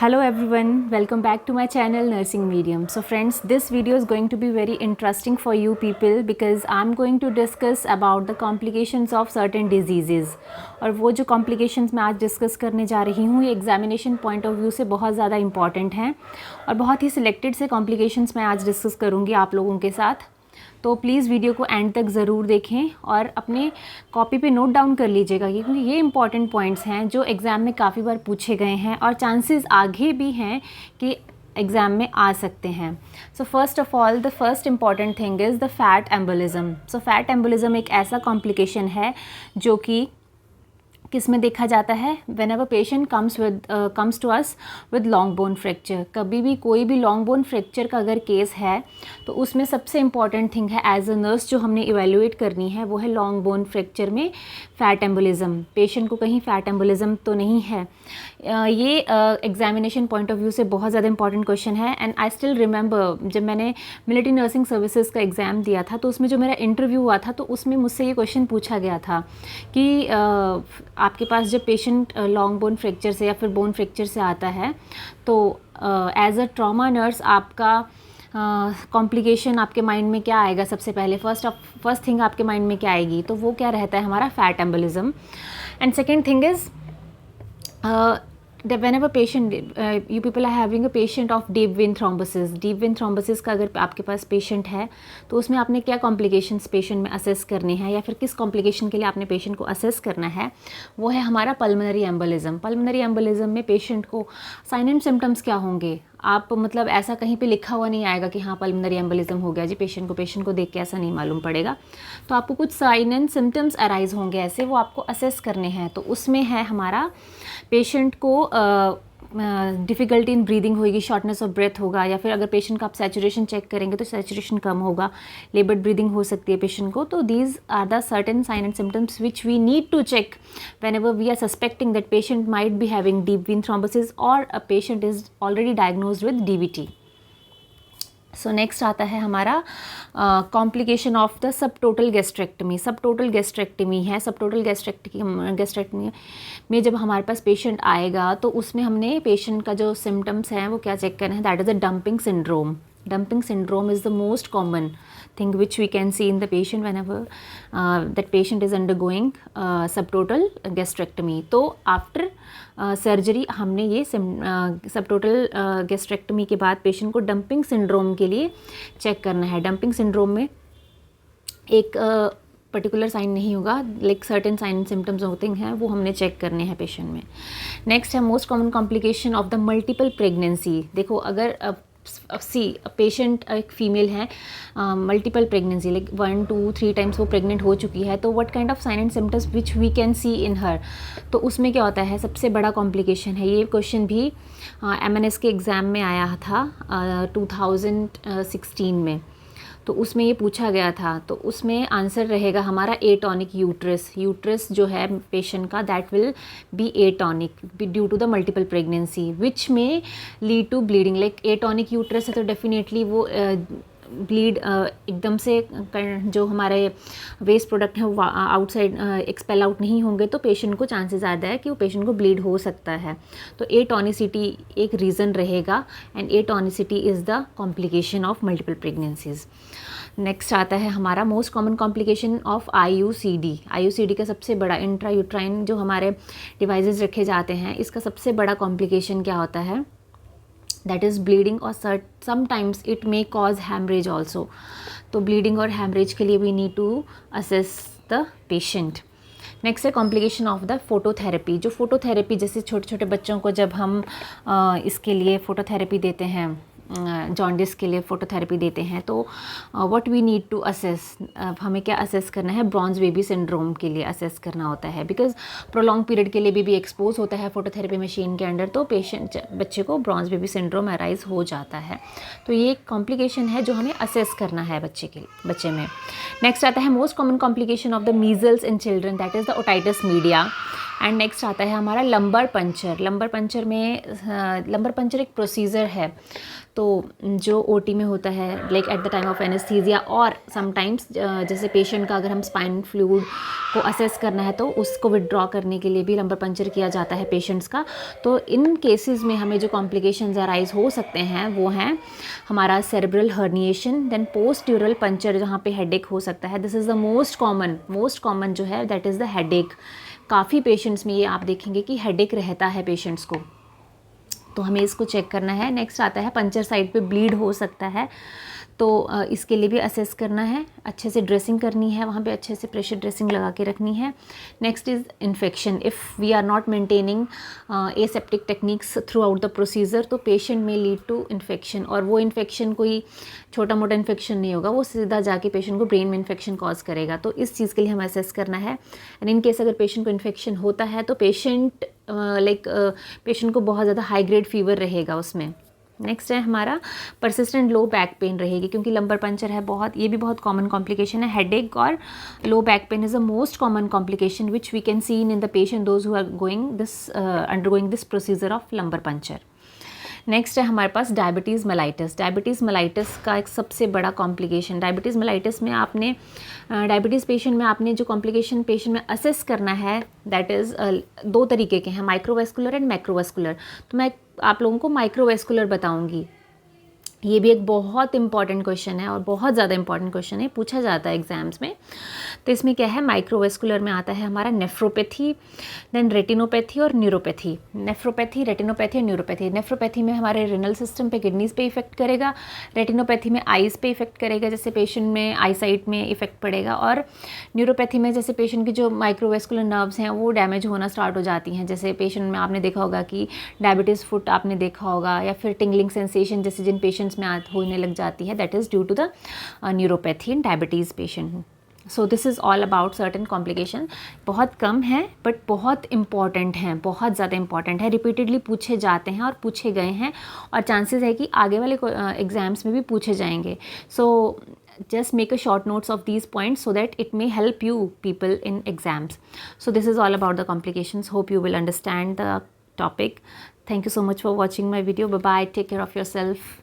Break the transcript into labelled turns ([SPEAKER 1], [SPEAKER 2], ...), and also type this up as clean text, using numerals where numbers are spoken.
[SPEAKER 1] Hello everyone, welcome back to my channel Nursing Medium. So friends, this video is going to be very interesting for you people because I'm going to discuss about the complications of certain diseases. और वो जो complications मैं आज discuss करने जा रही हूँ ये examination point of view से बहुत ज़्यादा important हैं और बहुत ही selected से complications मैं आज discuss करूँगी आप लोगों के साथ। तो प्लीज़ वीडियो को एंड तक ज़रूर देखें और अपने कॉपी पे नोट डाउन कर लीजिएगा क्योंकि ये इंपॉर्टेंट पॉइंट्स हैं जो एग्ज़ाम में काफ़ी बार पूछे गए हैं और चांसेस आगे भी हैं कि एग्ज़ाम में आ सकते हैं। So first of all the first important thing is the fat embolism. So fat embolism एक ऐसा कॉम्प्लिकेशन है जो कि किस में देखा जाता है whenever patient comes to us with long bone fracture. कभी भी कोई भी लॉन्ग बोन फ्रैक्चर का अगर केस है तो उसमें सबसे इम्पॉर्टेंट थिंग है एज अ नर्स जो हमने इवेल्युएट करनी है वो है लॉन्ग बोन फ्रैक्चर में फ़ैट एम्बोलिज़म। पेशेंट को कहीं फ़ैट एम्बोलिज़म तो नहीं है। ये एग्जामिनेशन पॉइंट ऑफ व्यू से बहुत ज़्यादा इंपॉर्टेंट क्वेश्चन है एंड आई स्टिल रिमेंबर जब मैंने मिलिट्री नर्सिंग सर्विसेज का एग्ज़ाम दिया था तो उसमें जो मेरा इंटरव्यू हुआ था तो उसमें मुझसे ये क्वेश्चन पूछा गया था कि आपके पास जब पेशेंट लॉन्ग बोन फ्रैक्चर से या फिर बोन फ्रैक्चर से आता है तो एज अ ट्रॉमा नर्स आपका कॉम्प्लिकेशन आपके माइंड में क्या आएगा। सबसे पहले फर्स्ट थिंग आपके माइंड में क्या आएगी तो वो क्या रहता है हमारा fat embolism. And second thing is whenever patient you people are having a patient of deep vein thrombosis का अगर आपके पास पेशेंट है तो उसमें आपने क्या कॉम्प्लिकेशंस पेशेंट में असेस करने हैं या फिर किस कॉम्प्लिकेशन के लिए आपने पेशेंट को असेस करना है वो है हमारा पल्मोनरी एम्बोलिज़म में पेशेंट को साइन एंड सिम्टम्स क्या होंगे। आप मतलब ऐसा कहीं पे लिखा हुआ नहीं आएगा कि हाँ पल्मोनरी एम्बोलिज़म हो गया जी पेशेंट को देख के ऐसा नहीं मालूम पड़ेगा। तो आपको कुछ साइन एंड सिम्टम्स अराइज होंगे ऐसे वो आपको असेस करने हैं। तो उसमें है हमारा पेशेंट को डिफ़िकल्टी इन ब्रीदिंग होगी, शॉर्टनेस ऑफ ब्रेथ होगा या फिर अगर पेशेंट का आप सैचुरेशन चेक करेंगे तो सैचुरेशन कम होगा, लेबर्ड ब्रीदिंग हो सकती है पेशेंट को। तो these are the certain sign and symptoms which we need to check whenever we are suspecting that patient might be having deep vein thrombosis और a patient is already diagnosed with DVT. So next आता है हमारा complication of the sub total gastrectomy है। Sub total gastrectomy में जब हमारे पास patient आएगा तो उसमें हमने पेशेंट का जो सिम्टम्स हैं वो क्या चेक करना है, that is a dumping syndrome is the most common thing which we can see in the patient whenever that patient is undergoing subtotal gastrectomy। तो आफ्टर सर्जरी हमने ये सबटोटल गैस्ट्रेक्टमी के बाद पेशेंट को डंपिंग सिंड्रोम के लिए check करना है। डंपिंग सिंड्रोम में एक पर्टिकुलर साइन नहीं होगा, like certain sign and symptoms होते हैं वो हमने चेक करने हैं पेशेंट में। नेक्स्ट है most common complication of the multiple pregnancy. देखो अगर पेशेंट एक फीमेल है, मल्टीपल प्रेगनेंसी लाइक 1 2 3 टाइम्स वो प्रेग्नेंट हो चुकी है तो what kind of sign and symptoms which we can see in her. तो उसमें क्या होता है सबसे बड़ा कॉम्प्लिकेशन है, ये क्वेश्चन भी MNS के एग्ज़ाम में आया था 2016 में, तो उसमें ये पूछा गया था। तो उसमें आंसर रहेगा हमारा एटॉनिक यूट्रस जो है पेशेंट का that will be atonic due to the multiple pregnancy which में lead to bleeding. Like atonic uterus है तो डेफिनेटली वो ब्लीड एकदम से जो हमारे वेस्ट प्रोडक्ट हैं वो आउटसाइड एक्सपेल आउट नहीं होंगे तो पेशेंट को चांसेस ज़्यादा है कि वो पेशेंट को ब्लीड हो सकता है। तो एटॉनिसिटी एक रीज़न रहेगा and atonicity is the complication of multiple pregnancies. Next आता है हमारा most common complication of IUCD का सबसे बड़ा इंट्रायूट्राइन जो हमारे डिवाइसेस रखे जाते हैं इसका सबसे बड़ा कॉम्प्लिकेशन क्या होता है, दैट इज़ ब्लीडिंग और sometimes it may cause haemorrhage also. तो ब्लीडिंग और हैमरेज के लिए we need to assess the patient. Next है कॉम्प्लिकेशन ऑफ द फोटोथेरेपी। जो फोटोथेरेपी जैसे छोटे छोटे बच्चों को जब हम इसके लिए फ़ोटोथेरेपी देते हैं, जॉन्डिस के लिए फ़ोटोथेरेपी देते हैं तो what we need to assess, हमें क्या असेस करना है, ब्रॉन्ज बेबी सिंड्रोम के लिए असेस करना होता है बिकॉज प्रोलॉन्ग पीरियड के लिए बेबी एक्सपोज होता है फोटोथेरेपी मशीन के अंडर तो पेशेंट बच्चे को ब्रॉन्ज बेबी सिंड्रोम अराइज हो जाता है। तो ये कॉम्प्लिकेशन है जो हमें असेस करना है बच्चे में। नेक्स्ट आता है most common complication of the measles in children that is the otitis media. And next आता है हमारा लंबर पंचर में लंबर पंचर एक प्रोसीजर है। तो तो जो ओटी में होता है like at the time of anaesthesia, और समटाइम्स जैसे पेशेंट का अगर हम स्पाइन फ्लूइड को असेस करना है तो उसको विदड्रॉ करने के लिए भी लंबर पंचर किया जाता है पेशेंट्स का। तो इन केसेस में हमें जो कॉम्प्लिकेशंस अराइज हो सकते हैं वो हैं हमारा cerebral herniation, then post dural puncture जहाँ पे हेडेक हो सकता है। This is the most common जो है दैट इज़ द हेडेक। काफ़ी पेशेंट्स में ये आप देखेंगे कि हेडेक रहता है पेशेंट्स को, तो हमें इसको चेक करना है। नेक्स्ट आता है पंचर साइड पे ब्लीड हो सकता है, तो इसके लिए भी असेस करना है, अच्छे से ड्रेसिंग करनी है, वहाँ पे अच्छे से प्रेशर ड्रेसिंग लगा के रखनी है। Next is infection. If we are not maintaining aseptic techniques throughout the procedure तो पेशेंट में लीड टू इन्फेक्शन, और वो इन्फेक्शन कोई छोटा मोटा इन्फेक्शन नहीं होगा, वो सीधा जाके पेशेंट को ब्रेन में इन्फेक्शन कॉज करेगा। तो इस चीज़ के लिए हमें असेस करना है। एंड इन केस अगर पेशेंट को इन्फेक्शन होता है तो पेशेंट पेशेंट को बहुत ज़्यादा हाई ग्रेड फीवर रहेगा उसमें। नेक्स्ट है हमारा परसिस्टेंट लो बैक पेन रहेगी, क्योंकि लंबर पंचर है बहुत, ये भी बहुत कॉमन कॉम्प्लिकेशन है। हेडेक और low back pain is the most common complication which we can see in the patient those who are undergoing this procedure of lumbar puncture. Next है हमारे पास डायबिटीज़ मेलाइटिस। डायबिटीज़ मेलाइटिस का एक सबसे बड़ा complication, diabetes mellitus में आपने diabetes patient में आपने जो कॉम्प्लिकेशन पेशेंट में असेस करना है दैट इज़ दो तरीके के हैं, माइक्रोवेस्कुलर एंड मैक्रोवेस्कुलर। तो मैं आप लोगों को माइक्रोवेस्कुलर बताऊंगी। ये भी एक बहुत इंपॉर्टेंट क्वेश्चन है और बहुत ज़्यादा इंपॉर्टेंट क्वेश्चन है, पूछा जाता है एग्जाम्स में। तो इसमें क्या है, माइक्रोवेस्कुलर में आता है हमारा नेफ्रोपैथी, देन रेटिनोपैथी और न्यूरोपैथी। नेफ्रोपैथी, रेटिनोपैथी और न्यूरोपैथी। नेफ्रोपैथी में हमारे रिनल सिस्टम पे, किडनीज पे इफेक्ट करेगा। रेटिनोपैथी में आइज़ पे इफेक्ट करेगा, जैसे पेशेंट में आई साइट में इफेक्ट पड़ेगा। और न्यूरोपैथी में जैसे पेशेंट की जो माइक्रोवेस्कुलर नर्व्स हैं वो डैमेज होना स्टार्ट हो जाती हैं। जैसे पेशेंट में आपने देखा होगा कि डायबिटीज़ फुट आपने देखा होगा, या फिर टिंगलिंग सेंसेशन जैसे जिन पेशेंट्स में होने लग जाती है, that is due to the neuropathy in diabetes patient. So this is all about certain complication. बहुत कम है बट बहुत इंपॉर्टेंट हैं, बहुत ज़्यादा इंपॉर्टेंट है, रिपीटेडली पूछे जाते हैं और पूछे गए हैं, और चांसेस है कि आगे वाले एग्जाम्स में भी पूछे जाएंगे। सो just make a short notes of these points so that it may help you people in exams. So this is all about the complications. Hope you will understand the topic. Thank you so much for watching my video. Bye bye. Take care of yourself.